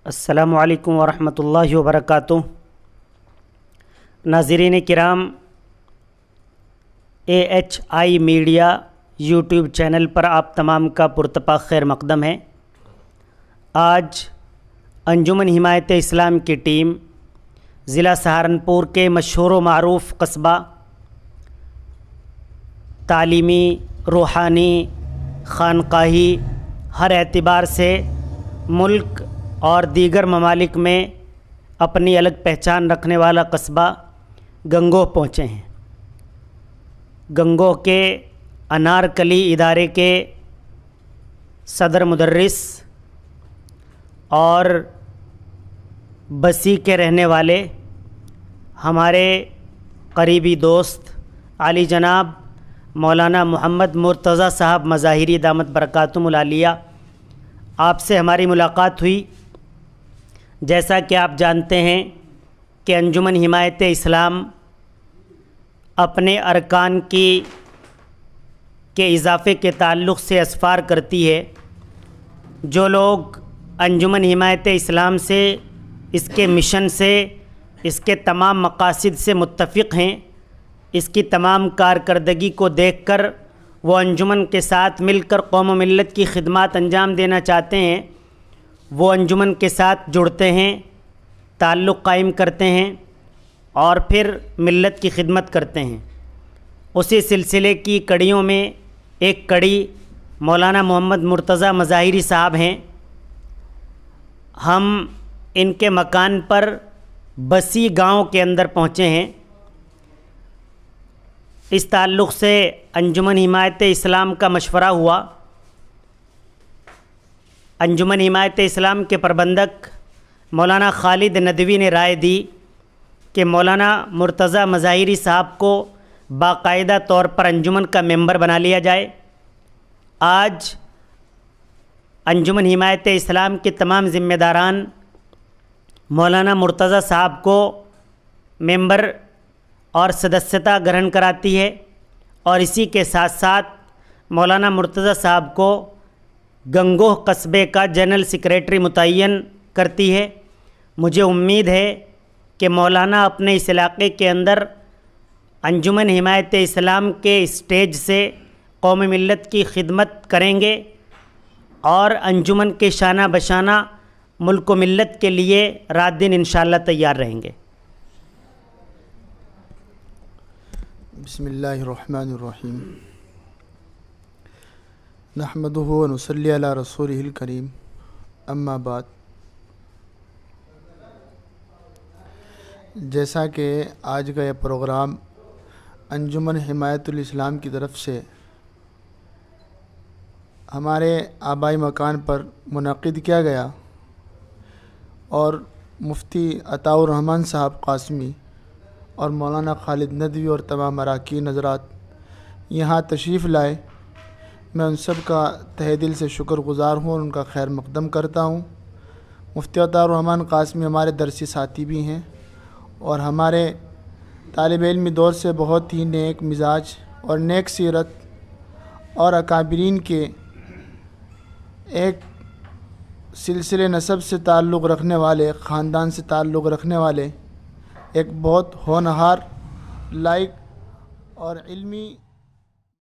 السلام علیکم ورحمۃ اللہ وبرکاتہ۔ ناظرین کرام، AHI میڈیا یوٹیوب چینل پر آپ تمام کا پرتپاک خیر مقدم ہے۔ آج انجمن حمایت اسلام کی ٹیم ضلع سہارنپور کے مشہور و معروف قصبہ، تعلیمی، روحانی، خانقاہی، ہر اعتبار سے ملک اور دیگر ممالک میں اپنی الگ پہچان رکھنے والا قصبہ گنگوہ پہنچے ہیں۔ گنگوہ کے انارکلی ادارے کے صدر مدرس اور بسی کے رہنے والے ہمارے قریبی دوست عالی جناب مولانا محمد مرتضیٰ صاحب مظاہری دامت برکاتہم العالیہ، آپ سے ہماری ملاقات ہوئی۔ جیسا کہ آپ جانتے ہیں کہ انجمن حمایت اسلام اپنے ارکان کے اضافے کے تعلق سے اسفار کرتی ہے۔ جو لوگ انجمن حمایت اسلام سے، اس کے مشن سے، اس کے تمام مقاصد سے متفق ہیں، اس کی تمام کارکردگی کو دیکھ کر وہ انجمن کے ساتھ مل کر قوم و ملت کی خدمات انجام دینا چاہتے ہیں، وہ انجمن کے ساتھ جڑتے ہیں، تعلق قائم کرتے ہیں اور پھر ملت کی خدمت کرتے ہیں۔ اسی سلسلے کی کڑیوں میں ایک کڑی مولانا محمد مرتضیٰ مظاہری صاحب ہیں۔ ہم ان کے مکان پر بسی گاؤں کے اندر پہنچے ہیں۔ اس تعلق سے انجمن حمایت اسلام کا مشورہ ہوا۔ انجمن حمایت اسلام کے پربندک مولانا خالد ندوی نے رائے دی کہ مولانا مرتضیٰ مظاہری صاحب کو باقاعدہ طور پر انجمن کا ممبر بنا لیا جائے۔ آج انجمن حمایت اسلام کے تمام ذمہ داران مولانا مرتضیٰ صاحب کو ممبر اور سدسیتا گرہن کراتی ہے، اور اسی کے ساتھ ساتھ مولانا مرتضیٰ صاحب کو گنگوہ قصبے کا جنرل سیکریٹری متعین کرتی ہے۔ مجھے امید ہے کہ مولانا اپنے اس علاقے کے اندر انجمن حمایت اسلام کے اسٹیج سے قوم ملت کی خدمت کریں گے اور انجمن کے شانہ بشانہ ملک و ملت کے لیے رات دن انشاءاللہ تیار رہیں گے۔ بسم اللہ الرحمن الرحیم، نحمدہ و نصلی علی رسولہ الکریم، اما بعد۔ جیسا کہ آج کا یہ پروگرام انجمن حمایت الاسلام کی طرف سے ہمارے آبائی مکان پر منعقد کیا گیا، اور مفتی عطاء الرحمن صاحب قاسمی اور مولانا خالد ندوی اور تمام اراکین حضرات یہاں تشریف لائے، میں ان سب کا تہہ دل سے شکر گزار ہوں اور ان کا خیر مقدم کرتا ہوں۔ مفتی عطاء الرحمن قاسمی ہمارے درسی ساتھی بھی ہیں اور ہمارے طالب علمی دور سے بہت ہی نیک مزاج اور نیک سیرت اور اکابرین کے ایک سلسلے نسب سے تعلق رکھنے والے، خاندان سے تعلق رکھنے والے، ایک بہت ہونہار، لائق اور علمی